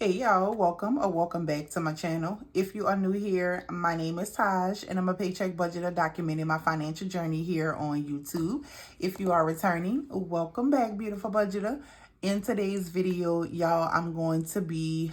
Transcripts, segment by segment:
Hey y'all, welcome or welcome back to my channel. If you are new here, my name is Taj and I'm a paycheck budgeter documenting my financial journey here on YouTube. If you are returning, welcome back, beautiful budgeter. In today's video, y'all, I'm going to be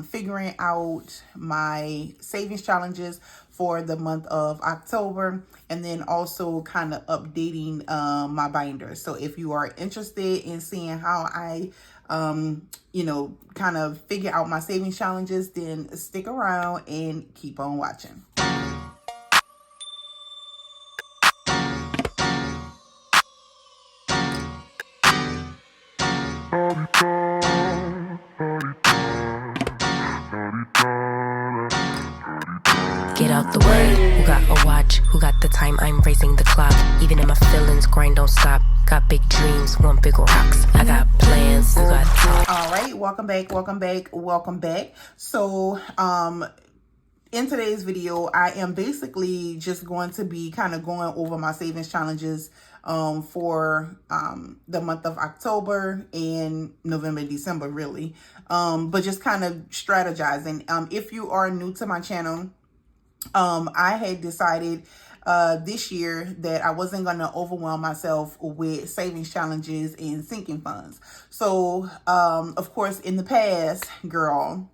figuring out my savings challenges for the month of October, and then also kind of updating my binder. So if you are interested in seeing how I kind of figure out my savings challenges, then stick around and keep on watching. Get out the way, who got a watch, who got the time, I'm raising the clock. Even in my feelings, grind don't stop. Got big dreams, want big rocks. I got plans, you got talk. All right, welcome back. So in today's video, I am basically just going to be kind of going over my savings challenges for the month of October and November, December, really. But just kind of strategizing. If you are new to my channel, I had decided this year that I wasn't going to overwhelm myself with savings challenges and sinking funds. So, of course, in the past, girl,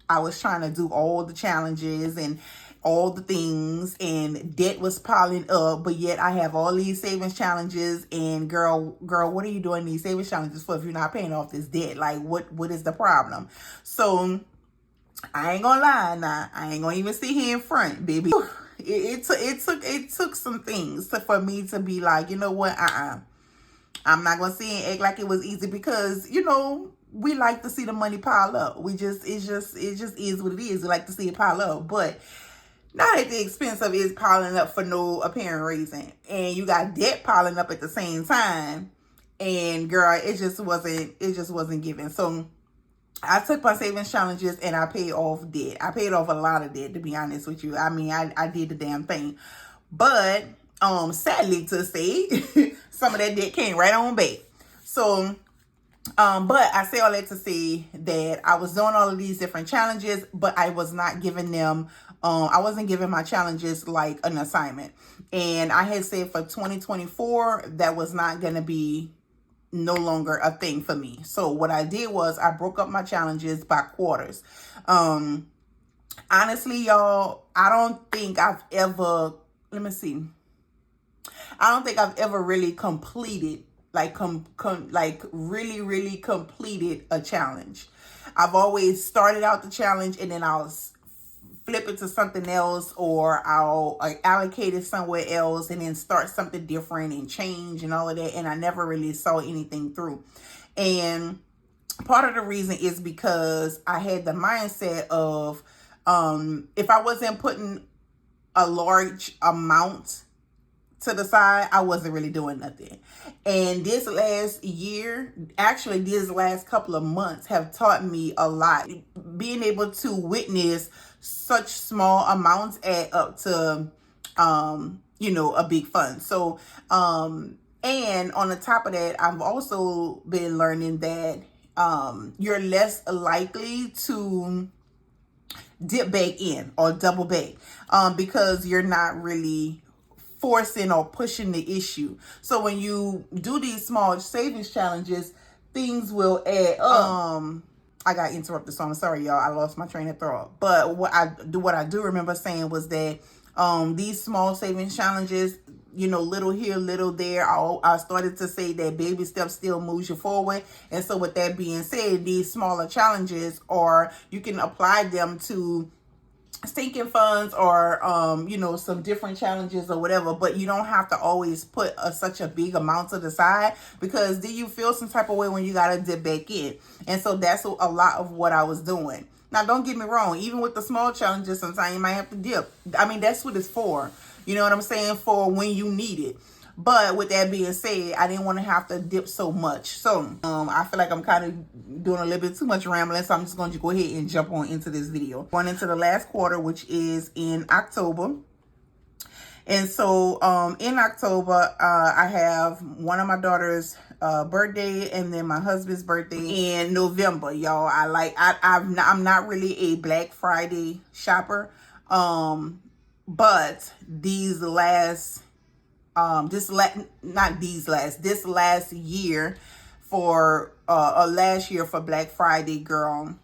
I was trying to do all the challenges and all the things, and debt was piling up, but yet I have all these savings challenges, and girl, what are you doing these savings challenges for if you're not paying off this debt? Like, what is the problem? So I ain't gonna lie, now I ain't gonna even sit here in front, baby. It took some things for me to be like, you know what, I'm not gonna sit and act like it was easy, because we like to see the money pile up. It just is what it is. We like to see it pile up, but not at the expense of it piling up for no apparent reason. And you got debt piling up at the same time, and girl, it just wasn't given. So I took my savings challenges and I paid off debt. I paid off a lot of debt, to be honest with you. I mean, I did the damn thing. But sadly to say, some of that debt came right on back. So but I say all that to say that I was doing all of these different challenges, but I was not giving them I wasn't giving my challenges like an assignment. And I had said for 2024 that was not going to be no longer a thing for me. So what I did was I broke up my challenges by quarters. Honestly, y'all, I don't think I've ever, I don't think I've ever really completed, like really completed a challenge. I've always started out the challenge and then I'll flip it to something else, or I'll allocate it somewhere else and then start something different and change and all of that. And I never really saw anything through. And part of the reason is because I had the mindset of if I wasn't putting a large amount to the side, I wasn't really doing nothing. And this last year, actually these last couple of months, have taught me a lot. Being able to witness such small amounts add up to a big fund. So and on the top of that, I've also been learning that you're less likely to dip back in or double back because you're not really forcing or pushing the issue. So when you do these small savings challenges, things will add up. I got interrupted, so I'm sorry, y'all. I lost my train of thought. But what I do remember saying was that these small savings challenges, little here, little there, I started to say that baby steps still moves you forward. And so with that being said, these smaller challenges, or you can apply them to sinking funds or some different challenges or whatever, but you don't have to always put such a big amount to the side, because then you feel some type of way when you gotta dip back in. And so that's a lot of what I was doing. Now, don't get me wrong, even with the small challenges, sometimes you might have to dip. I mean, that's what it's for, you know what I'm saying, for when you need it. But with that being said, I didn't want to have to dip so much. So I feel like I'm kind of doing a little bit too much rambling. So I'm just going to go ahead and jump on into this video. Going into the last quarter, which is in October. And so in October, I have one of my daughters birthday and then my husband's birthday in November, y'all. I'm not really a Black Friday shopper. But this last year for last year for Black Friday, girl,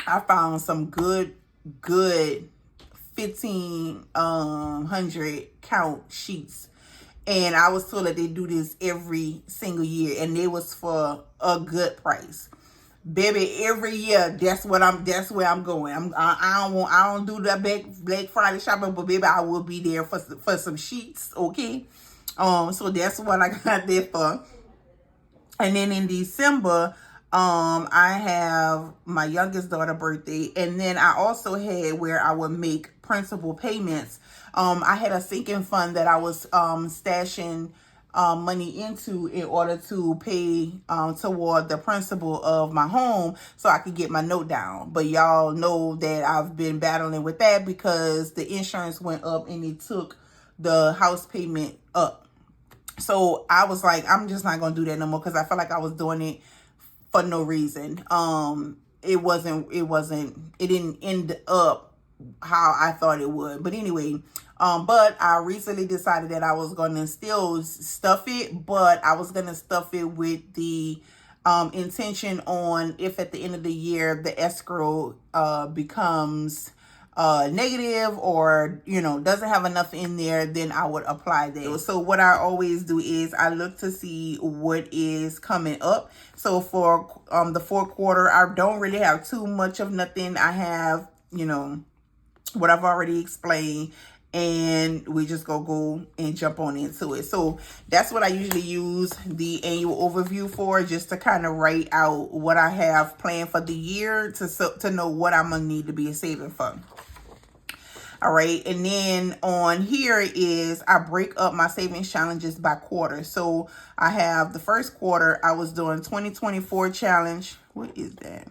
I found some good 1,500 count sheets, and I was told that they do this every single year, and they was for a good price. Baby, every year that's where I'm going. I don't do the Black Friday shopping, but baby, I will be there for some sheets, okay? So that's what I got there for. And then in December, I have my youngest daughter's birthday, and then I also had where I would make principal payments. I had a sinking fund that I was stashing money into in order to pay toward the principal of my home so I could get my note down. But y'all know that I've been battling with that because the insurance went up and it took the house payment up. So I was like, I'm just not gonna do that no more because I felt like I was doing it for no reason. It didn't end up how I thought it would. But anyway, but I recently decided that I was gonna still stuff it, but I was gonna stuff it with the intention on if at the end of the year the escrow becomes negative or doesn't have enough in there, then I would apply that. So what I always do is I look to see what is coming up. So for the fourth quarter, I don't really have too much of nothing. I have what I've already explained, and we just go and jump on into it. So that's what I usually use the annual overview for, just to kind of write out what I have planned for the year to know what I'm gonna need to be saving for. All right, and then on here is I break up my savings challenges by quarter. So I have the first quarter, I was doing 2024 challenge. What is that?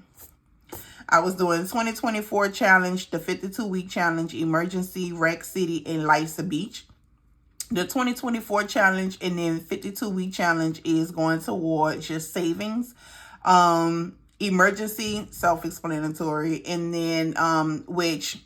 I was doing 2024 challenge, the 52-week challenge, emergency, Rec City, and Life's Beach. The 2024 challenge and then 52-week challenge is going towards just savings. Emergency, self-explanatory, and then which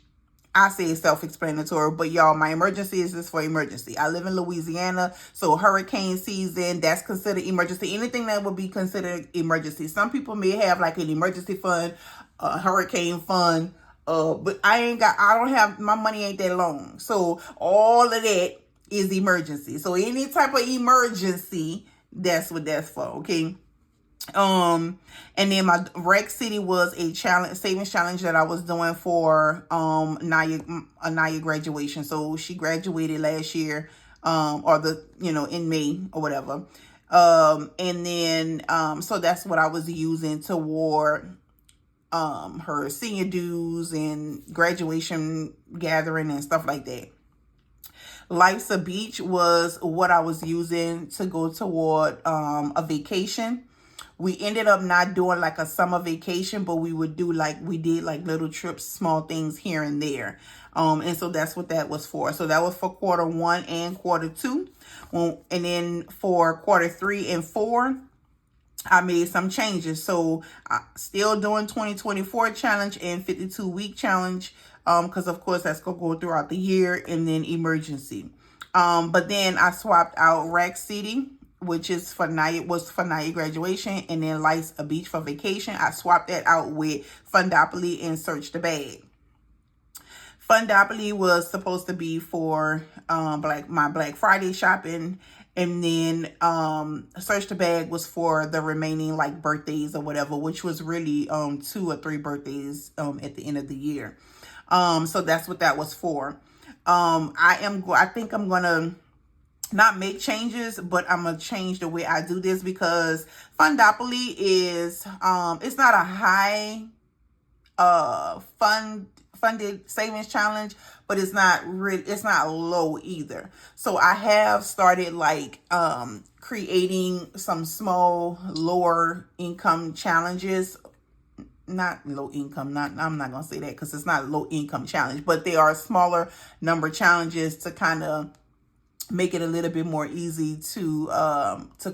I say it's self-explanatory, but y'all, my emergency is just for emergency. I live in Louisiana, so hurricane season, that's considered emergency. Anything that would be considered emergency. Some people may have like an emergency fund, a hurricane fund, but I don't have, my money ain't that long. So all of that is emergency. So any type of emergency, that's what that's for, okay? And then my Rec City was a savings challenge that I was doing for Naya graduation. So she graduated last year, or in May or whatever. And then so that's what I was using toward her senior dues and graduation gathering and stuff like that. Life's a Beach was what I was using to go toward a vacation. We ended up not doing like a summer vacation, but we did little trips, small things here and there. And so that's what that was for. So that was for quarter 1 and quarter 2. And then for quarter 3 and 4, I made some changes. So still doing 2024 challenge and 52-week challenge. Because of course that's gonna go throughout the year, and then emergency. But then I swapped out Rec City, which is for Naya graduation, and then Life's a Beach for vacation. I swapped that out with Fundopoly and Search the Bag. Fundopoly was supposed to be for my Black Friday shopping, and then Search the Bag was for the remaining birthdays or whatever, which was really 2 or 3 birthdays at the end of the year. So that's what that was for. I think I'm gonna not make changes, but I'm gonna change the way I do this, because Fundopoly is it's not a high funded savings challenge, but it's not low either. So I have started creating some small lower income challenges. Not low income, I'm not gonna say that because it's not a low income challenge, but they are smaller number challenges to kind of make it a little bit more easy to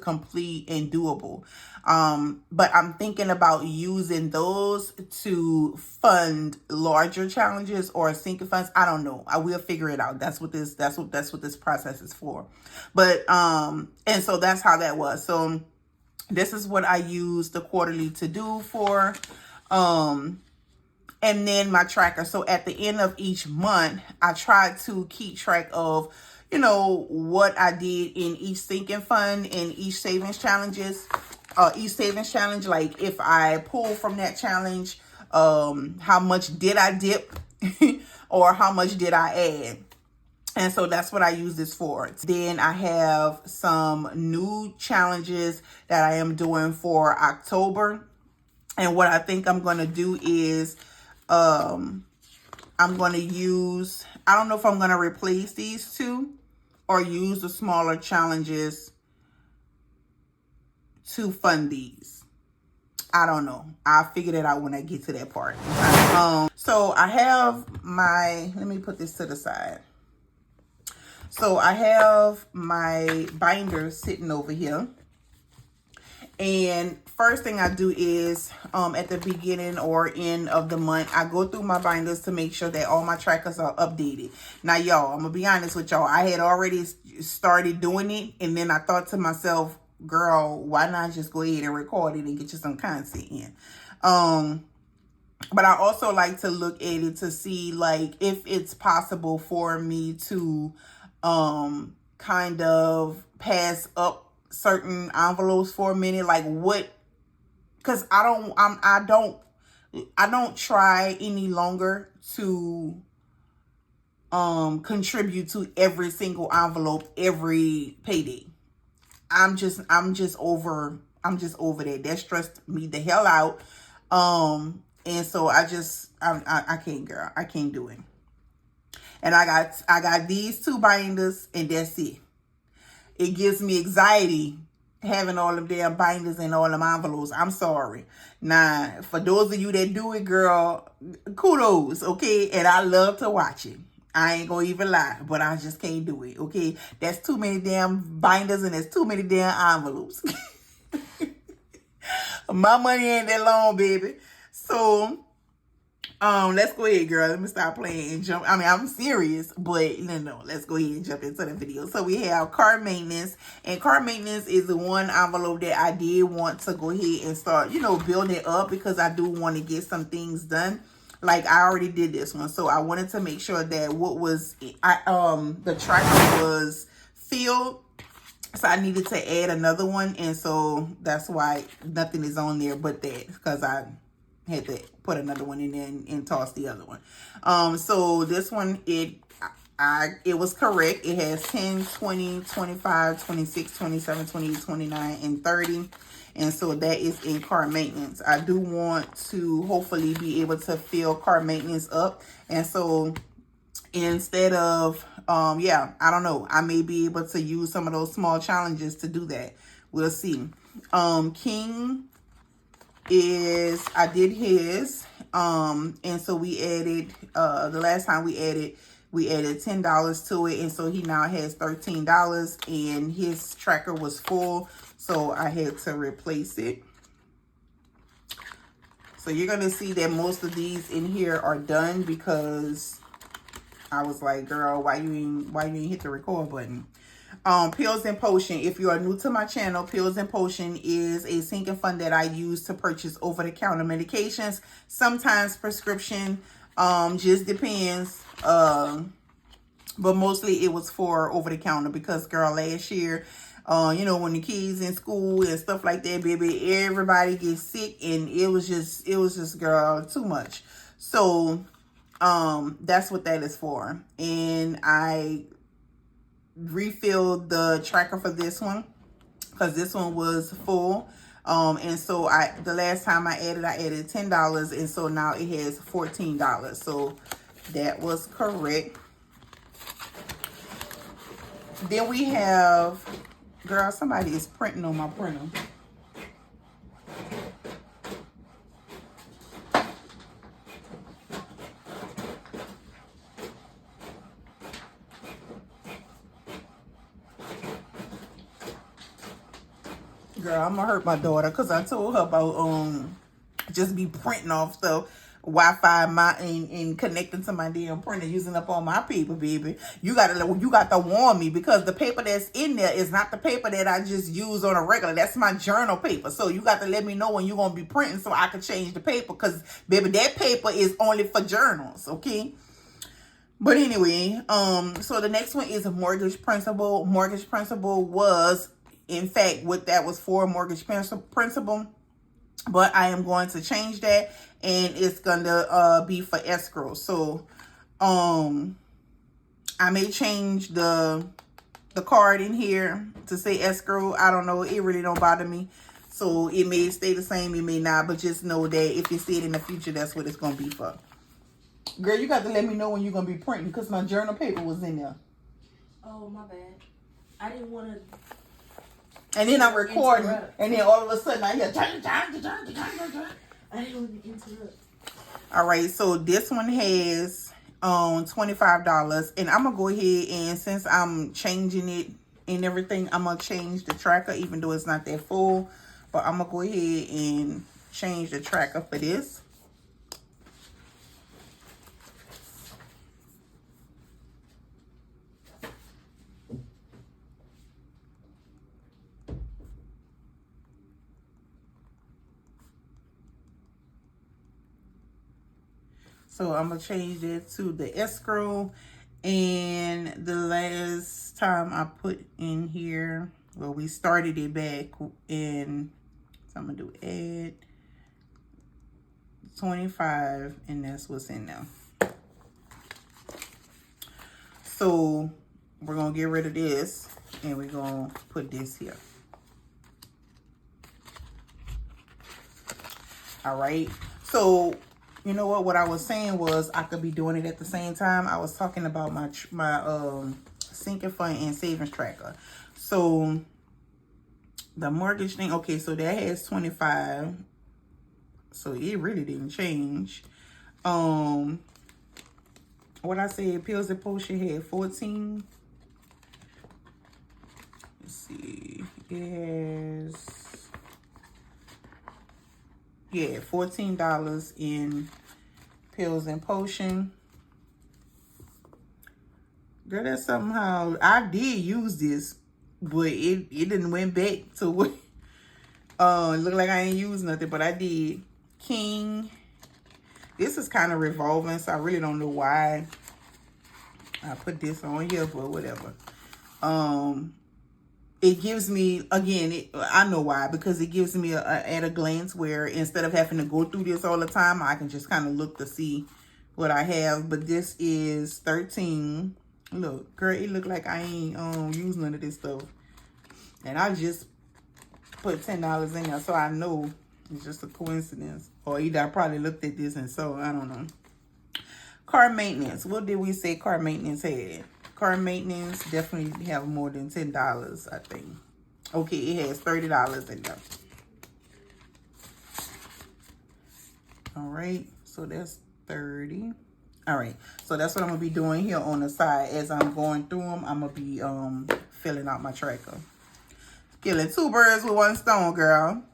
complete and doable. But I'm thinking about using those to fund larger challenges or sinking funds. I don't know. I will figure it out. That's what this process is for. But and so that's how that was. So this is what I use the quarterly to do for. And then my tracker. So at the end of each month, I try to keep track of, you know, what I did in each sinking fund and each savings challenge. Like if I pull from that challenge, how much did I dip or how much did I add? And so that's what I use this for. Then I have some new challenges that I am doing for October. And what I think I'm going to do is I'm going to use, I don't know if I'm going to replace these two or use the smaller challenges to fund these. I don't know. I'll figure that out when I get to that part. So I have my, let me put this to the side. So I have my binder sitting over here. And first thing I do is at the beginning or end of the month, I go through my binders to make sure that all my trackers are updated. Now, y'all, I'm going to be honest with y'all. I had already started doing it. And then I thought to myself, girl, why not just go ahead and record it and get you some content in? But I also like to look at it to see, like, if it's possible for me to kind of pass up certain envelopes for a minute, like what, because I don't try any longer to contribute to every single envelope every payday. I'm just over that. That stressed me the hell out. And so I can't, girl. I can't do it. And I got these two binders and that's it. It gives me anxiety having all them damn binders and all them envelopes. I'm sorry. Now, for those of you that do it, girl, kudos, okay? And I love to watch it. I ain't gonna even lie, but I just can't do it, okay? That's too many damn binders and there's too many damn envelopes. My money ain't that long, baby. So, let's go ahead, girl. Let me stop playing and jump. I mean, I'm serious, but no, let's go ahead and jump into the video. So we have car maintenance, and car maintenance is the one envelope that I did want to go ahead and start, building it up because I do want to get some things done. Like I already did this one, so I wanted to make sure that the tracker was filled. So I needed to add another one, and so that's why nothing is on there but that, because I had to put another one in there and toss the other one. So this one, it was correct. It has 10, 20, 25, 26, 27, 28, 29, and 30. And so that is in car maintenance. I do want to hopefully be able to fill car maintenance up. And so instead of, I don't know, I may be able to use some of those small challenges to do that. We'll see. King I did his, and so we added, the last time we added $10 to it, and so he now has $13, and his tracker was full, so I had to replace it. So you're gonna see that most of these in here are done because I was like, girl, why you ain't hit the record button? Pills and Potion. If you are new to my channel, Pills and Potion is a sinking fund that I use to purchase over-the-counter medications. Sometimes prescription, just depends. But mostly it was for over-the-counter because, girl, last year, when the kids in school and stuff like that, baby, everybody gets sick, and it was just, girl, too much. So, that's what that is for. And I refilled the tracker for this one because this one was full. And so the last time I added $10, and so now it has $14. So that was correct. Then we have, girl, somebody is printing on my printer. Girl, I'm gonna hurt my daughter because I told her about just be printing off stuff. Wi-Fi and connecting to my damn printer, using up all my paper, baby. You got to warn me, because the paper that's in there is not the paper that I just use on a regular. That's my journal paper. So you got to let me know when you're gonna be printing so I can change the paper, because baby, that paper is only for journals, okay? But anyway, so the next one is a mortgage principal. Mortgage principal was, in fact, what that was for, mortgage principal. But I am going to change that, and it's gonna be for escrow. So I may change the card in here to say escrow. I don't know, it really don't bother me. So it may stay the same, it may not, but just know that if you see it in the future, that's what it's gonna be for. Girl, you got to let me know when you're gonna be printing, because my journal paper was in there. Oh, my bad. I didn't want to. And then I'm recording, and then all of a sudden I hear. I didn't want to interrupt. All right, so this one has $25, and I'm gonna go ahead, and since I'm changing it and everything, I'm gonna change the tracker, even though it's not that full. But I'm gonna go ahead and change the tracker for this. So I'm going to change it to the escrow. And the last time I put in here, well, we started it back in, so I'm going to do add 25, and that's what's in there. So we're going to get rid of this, and we're going to put this here. All right. So you know what I was saying was I could be doing it at the same time. I was talking about my sinking fund and savings tracker. So the mortgage thing, okay, so that has 25. So it really didn't change. What I said, pills and potion had 14. Let's see. It has, yeah, $14 in pills and potion. Girl, that somehow, I did use this, but it didn't went back to what, it looked like I ain't used nothing, but I did. King. This is kind of revolving, so I really don't know why I put this on here, but whatever. It gives me, again, I know why, because it gives me at a glance where instead of having to go through this all the time, I can just kind of look to see what I have. But this is 13. Look, girl, it look like I ain't used none of this stuff. And I just put $10 in there, so I know it's just a coincidence. Or either I probably looked at this and so, I don't know. Car maintenance. What did we say car maintenance had? Car maintenance definitely have more than $10, I think. Okay, it has $30 in there. All right, so that's 30. All right, so that's what I'm gonna be doing here on the side. As I'm going through them, I'm gonna be filling out my tracker. Killing two birds with one stone, girl.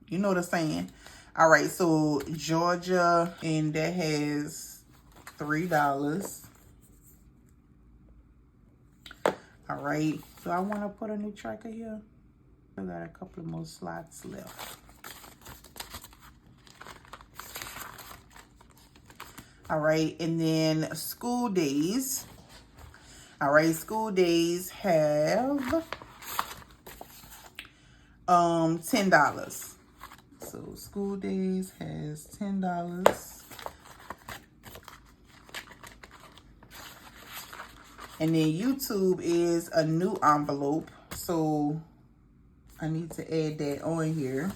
You know the saying. All right, so Georgia, and that has $3. All right, do I want to put a new tracker here? I got a couple of more slots left. All right, and then school days. All right, school days have $10. So school days has $10. And then YouTube is a new envelope. So I need to add that on here.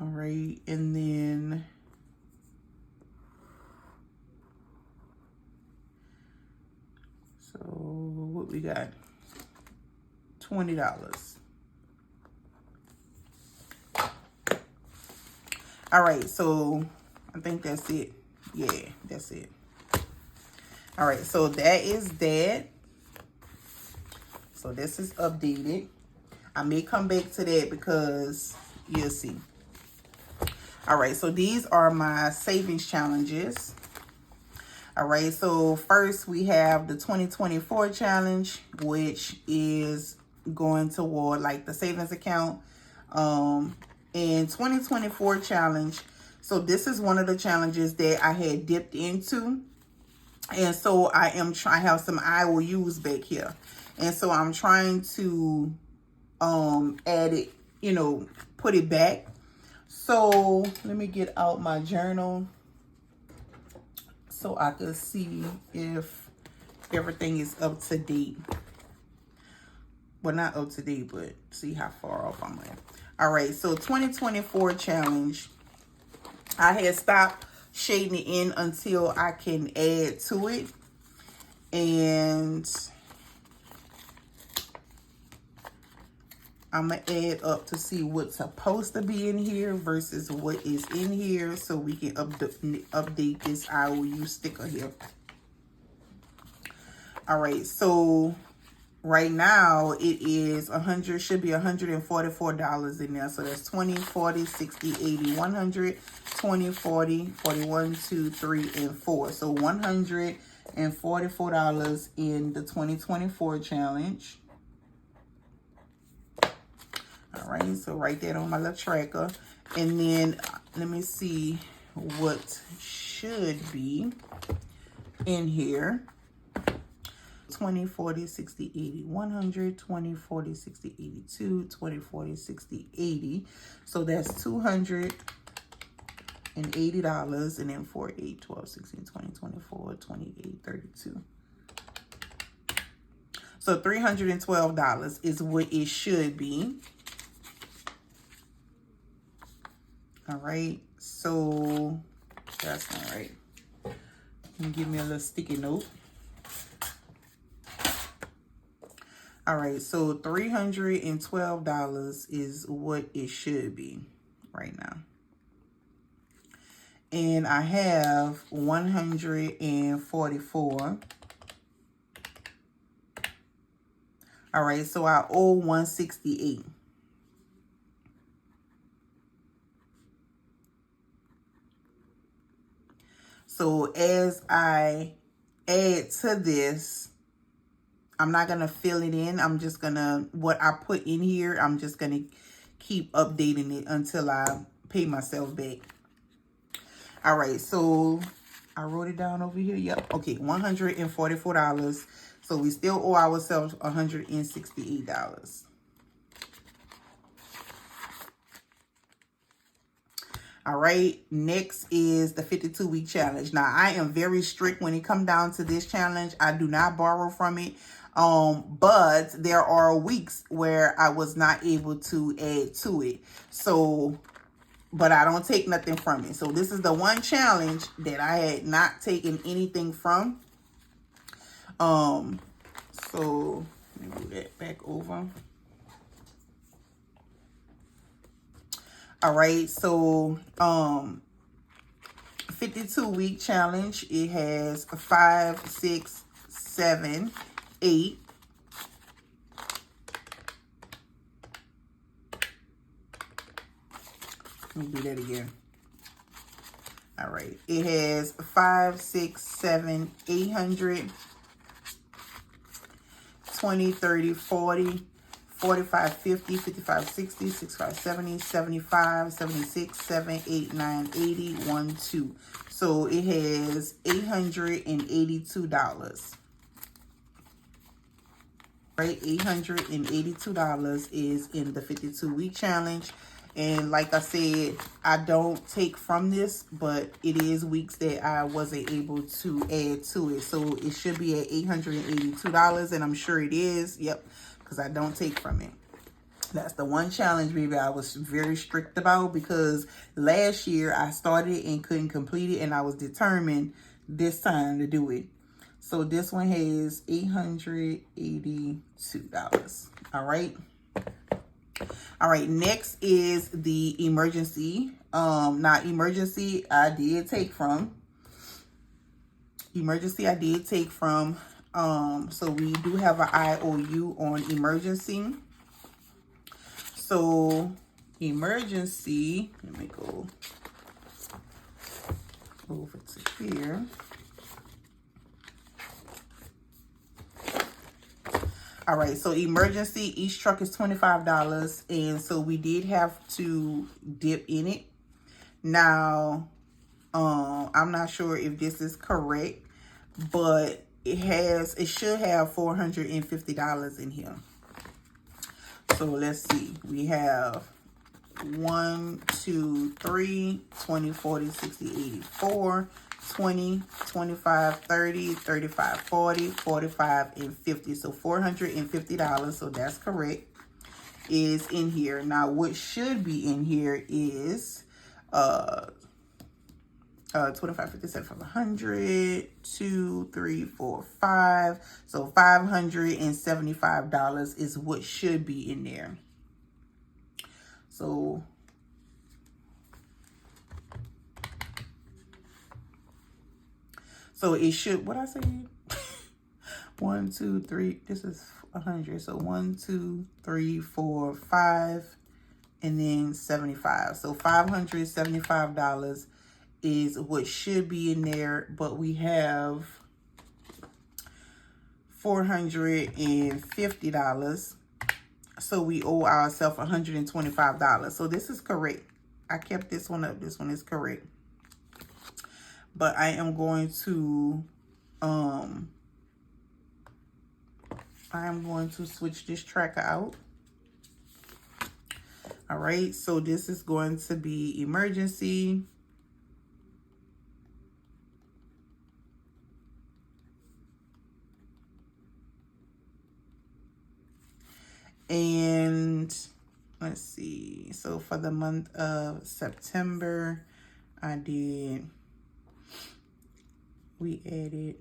All right, and then so what we got? $20. All right, so I think that's it. Yeah, that's it. All right, so that is that. So this is updated. I may come back to that because you'll see. All right, so these are my savings challenges. All right, so first we have the 2024 challenge, which is going toward like the savings account. And 2024 challenge. So this is one of the challenges that I had dipped into. And so I have some IOUs back here. And so I'm trying to add it, put it back. So let me get out my journal so I can see if everything is up to date. Well, not up to date, but see how far off I'm at. All right, so 2024 challenge. I had stopped shading it in until I can add to it. And I'm going to add up to see what's supposed to be in here versus what is in here so we can update this IOU sticker here. All right, so right now it is should be $144 in there. So that's 20, 40, 60, 80, 100, 20, 40, 41, 2, 3, and 4. So $144 in the 2024 challenge. All right, so write that on my little tracker. And then let me see what should be in here. 20, 40, 60, 80, 100, 20, 40, 60, 82, 20, 40, 60, 80. So that's $280. And then 4, 8, 12, 16, 20, 24, 28, 32. So $312 is what it should be. All right, so that's not right. Give me a little sticky note. All right, so $312 is what it should be right now. And I have 144. All right, so I owe 168. So as I add to this, I'm not going to fill it in. I'm just going to, what I put in here, I'm just going to keep updating it until I pay myself back. All right, so I wrote it down over here. Yep. Okay, $144. So we still owe ourselves $168. All right, next is the 52-week challenge. Now, I am very strict when it comes down to this challenge. I do not borrow from it. But there are weeks where I was not able to add to it. So, but I don't take nothing from it. So this is the one challenge that I had not taken anything from. So let me move that back over. All right, so 52-week challenge. It has 5, 6, 7, 8. Let me do that again. All right, it has 5, 6, 7, 800, 20, 30, 40, 45, 50, 55, 60, 65, 70, 75, 76, 7, 8, 9, 80, 1, 2. So it has $882. Right, $882 is in the 52-week challenge. And like I said, I don't take from this, but it is weeks that I wasn't able to add to it. So it should be at $882, and I'm sure it is. Yep, because I don't take from it. That's the one challenge, baby, I was very strict about, because last year I started and couldn't complete it, and I was determined this time to do it. So this one has $882. All right. All right, next is the emergency. Now, emergency I did take from. Emergency I did take from, so we do have an IOU on emergency. So emergency, let me go over to here. All right, so emergency, each truck is $25, and so we did have to dip in it. Now, I'm not sure if this is correct, but it should have $450 in here. So let's see. We have 1, 2, 3, 20, 40, 60, 80, 4, 20, 25, 30, 35, 40, 45, and 50. So $450, so that's correct, is in here. Now, what should be in here is 25, 50, 75, 100, 2, 3, 4, 5. So $575 is what should be in there. So it should, what I say? 1, 2, 3, this is 100. So 1, 2, 3, 4, 5, and then 75. So $575 is what should be in there, but we have $450. So we owe ourselves $125. So this is correct. I kept this one up. This one is correct. But I am going to switch this tracker out. All right, so this is going to be emergency. And let's see. So for the month of September, we added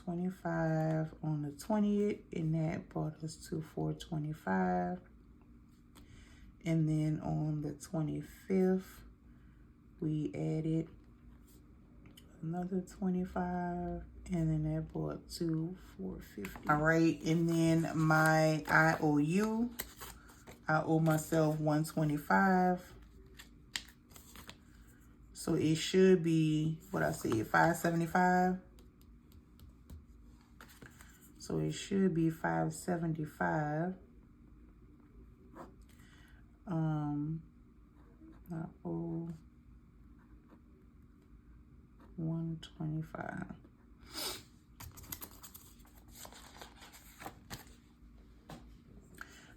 25 on the 20th, and that brought us to $425. And then on the 25th, we added another 25, and then that brought to $450. All right, and then my IOU, I owe myself $125. So it should be, what I said, $575. So it should be $575. I owe $125.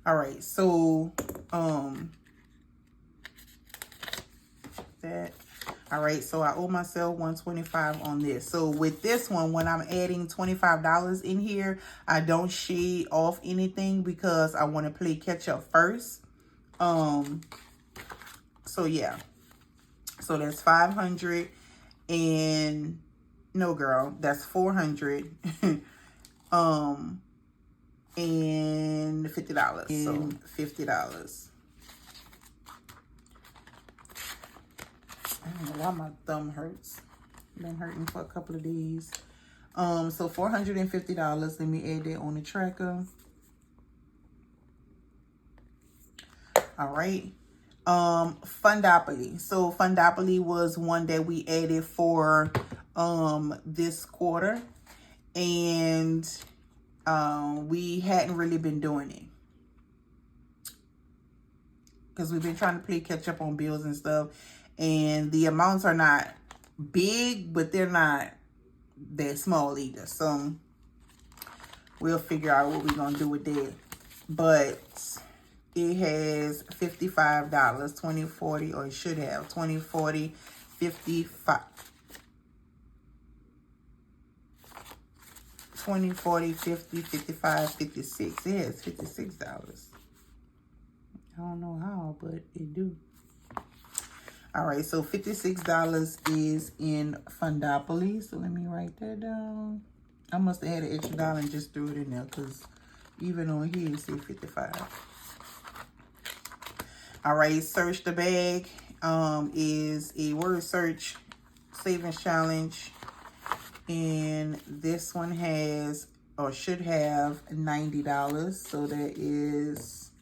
All right, so that. All right, so I owe myself $125 on this. So with this one, when I'm adding $25 in here, I don't shade off anything because I want to play catch up first. So yeah. So that's 500 and no girl, that's 400 and $50. So $50. I don't know why my thumb hurts. Been hurting for a couple of days. So $450. Let me add that on the tracker. All right. Fundopoly. So Fundopoly was one that we added for this quarter, and we hadn't really been doing it because we've been trying to play catch up on bills and stuff. And the amounts are not big, but they're not that small either. So we'll figure out what we're going to do with that. But it has $55, 20, 40, or it should have 20, 40, 55. 20, 40, 50, 55, 56. It has $56. I don't know how, but it do. All right, so $56 is in Fundopoly. So let me write that down. I must have had an extra dollar and just threw it in there because even on here it says 55. All right, search the bag is a word search savings challenge. And this one has, or should have, $90. So that is,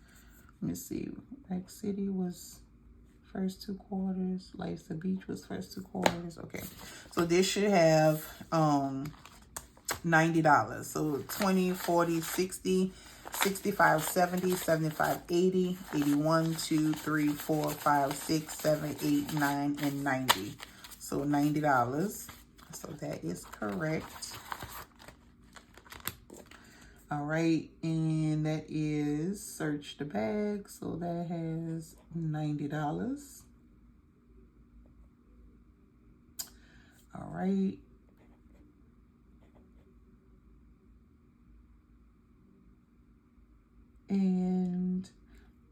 let me see, Rack City was first 2 quarters. Life's the Beach was first 2 quarters. Okay. So this should have $90. So 20, 40, 60, 65, 70, 75, 80, 81, 2, 3, 4, 5, 6, 7, 8, 9, and 90. So $90. So that is correct. All right, and that is search the bag. So that has $90. All right. And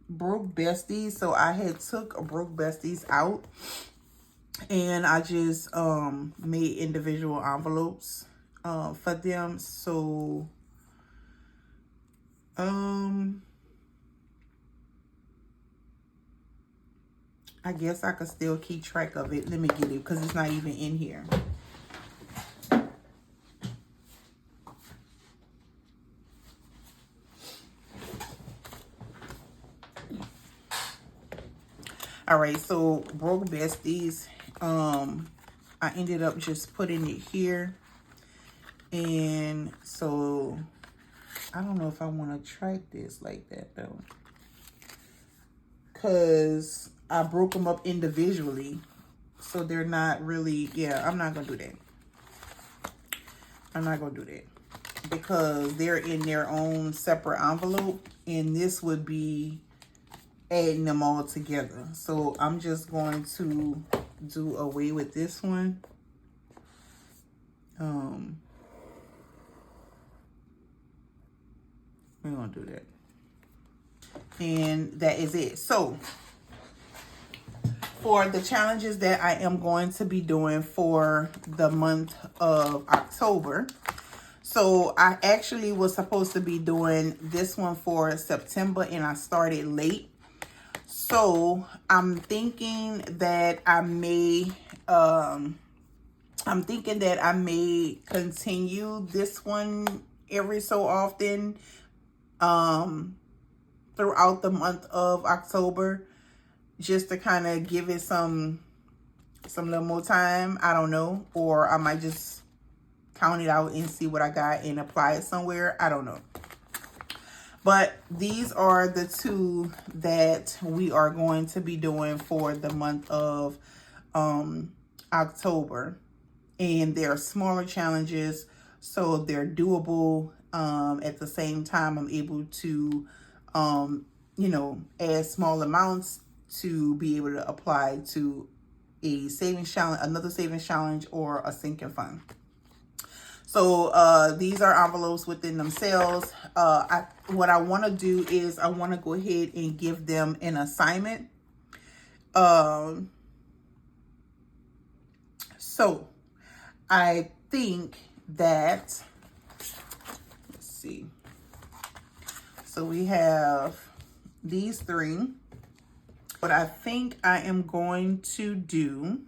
Broke Besties. So I had took Broke Besties out. And I just made individual envelopes for them. So I guess I could still keep track of it. Let me get it because it's not even in here. All right, so Broke Besties. I ended up just putting it here. And so I don't know if I want to track this like that though. Because I broke them up individually. So they're not really, yeah, I'm not going to do that. I'm not going to do that. Because they're in their own separate envelope. And this would be adding them all together. So I'm just going to do away with this one. We're going to do that. And that is it. So for the challenges that I am going to be doing for the month of October. So I actually was supposed to be doing this one for September and I started late. So I'm thinking that I may continue this one every so often throughout the month of October, just to kind of give it some little more time. I don't know, or I might just count it out and see what I got and apply it somewhere. I don't know. But these are the 2 that we are going to be doing for the month of October. And they're smaller challenges, so they're doable. At the same time, I'm able to, you know, add small amounts to be able to apply to a savings challenge, another savings challenge, or a sinking fund. So these are envelopes within themselves. What I want to do is I want to go ahead and give them an assignment. So I think that, let's see. So we have these 3. What I think I am going to do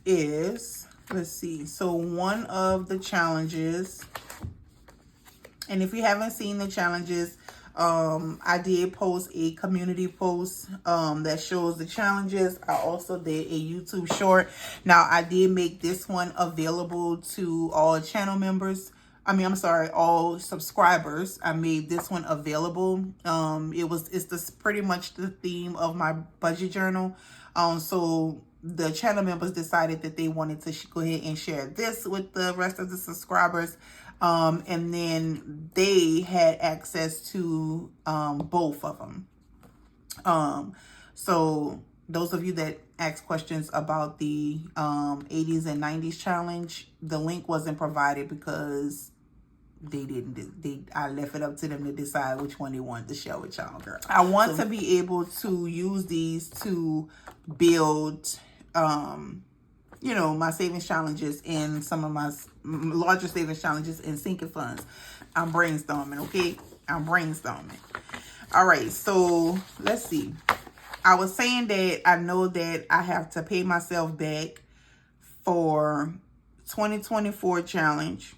is, let's see. So one of the challenges, and if you haven't seen the challenges, I did post a community post that shows the challenges. I also did a YouTube short. Now, I did make this one available to all channel members. All subscribers. I made this one available. It's pretty much the theme of my budget journal. So the channel members decided that they wanted to go ahead and share this with the rest of the subscribers. And then they had access to both of them. So those of you that asked questions about the 80s and 90s challenge, the link wasn't provided because I left it up to them to decide which one they wanted to share with y'all, girl. I want to be able to use these to build you know, my savings challenges and some of my larger savings challenges and sinking funds. I'm brainstorming, okay? I'm brainstorming. All right, so let's see. I was saying that I know that I have to pay myself back for 2024 challenge.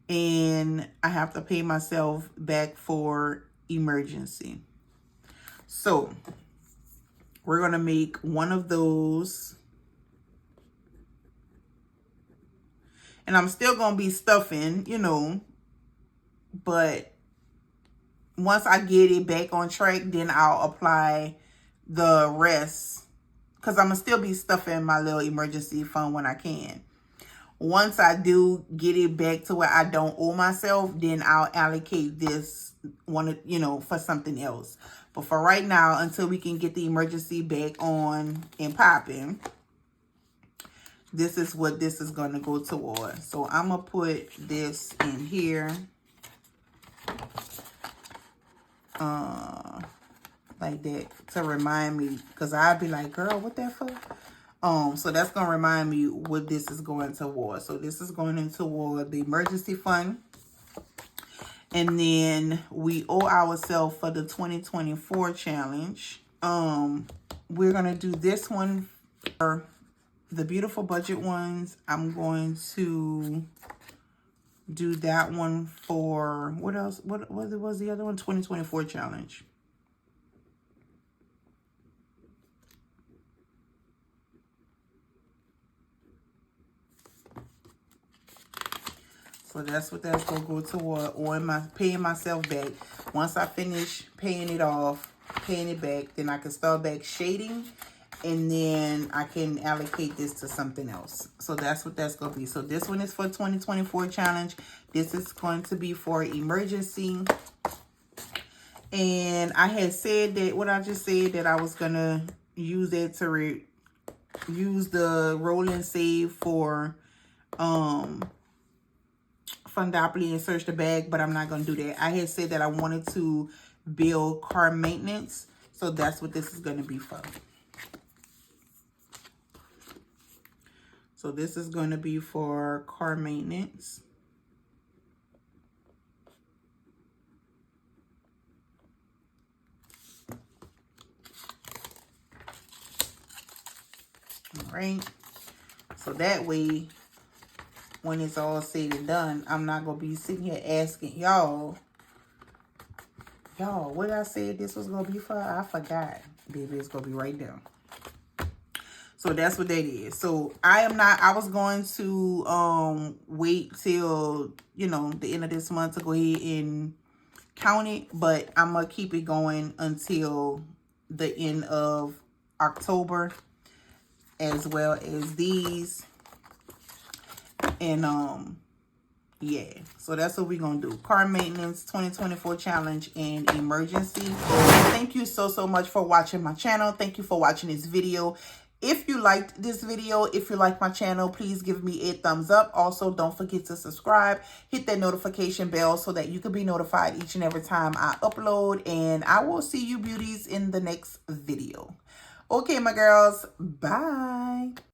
And I have to pay myself back for emergency. So we're going to make one of those. And I'm still going to be stuffing, you know, but once I get it back on track, then I'll apply the rest, because I'm going to still be stuffing my little emergency fund when I can. Once I do get it back to where I don't owe myself, then I'll allocate this one, you know, for something else. But for right now, until we can get the emergency back on and popping, this is what this is going to go toward. So I'm going to put this in here. Like that, to remind me, because I'd be like, girl, what that for? So that's going to remind me what this is going toward. So this is going into toward the emergency fund. And then we owe ourselves for the 2024 challenge. We're going to do this one for the beautiful budget ones. I'm going to do that one for, what else? What was the other one? 2024 challenge. So that's what that's going to go toward, or am I paying myself back? Once I finish paying it off, paying it back, then I can start back shading, and then I can allocate this to something else. So that's what that's going to be. So this one is for 2024 challenge. This is going to be for emergency. And I had said that, what I just said, that I was going to use it to use the roll and save for Fundopoly and search the bag, but I'm not going to do that. I had said that I wanted to build car maintenance. So that's what this is going to be for. So this is going to be for car maintenance. All right. So that way, when it's all said and done, I'm not going to be sitting here asking y'all, what I said this was going to be for? I forgot. Baby, it's going to be right there. So that's what that is. So I was going to wait till, you know, the end of this month to go ahead and count it. But I'm going to keep it going until the end of October, as well as these. And yeah, so that's what we're gonna do: car maintenance, 2024 challenge, and emergency. Thank you so much for watching my channel. Thank you for watching this video. If you liked this video, if you like my channel, please give me a thumbs up. Also, don't forget to subscribe, hit that notification bell so that you can be notified each and every time I upload. And I will see you beauties in the next video. Okay, my girls, bye.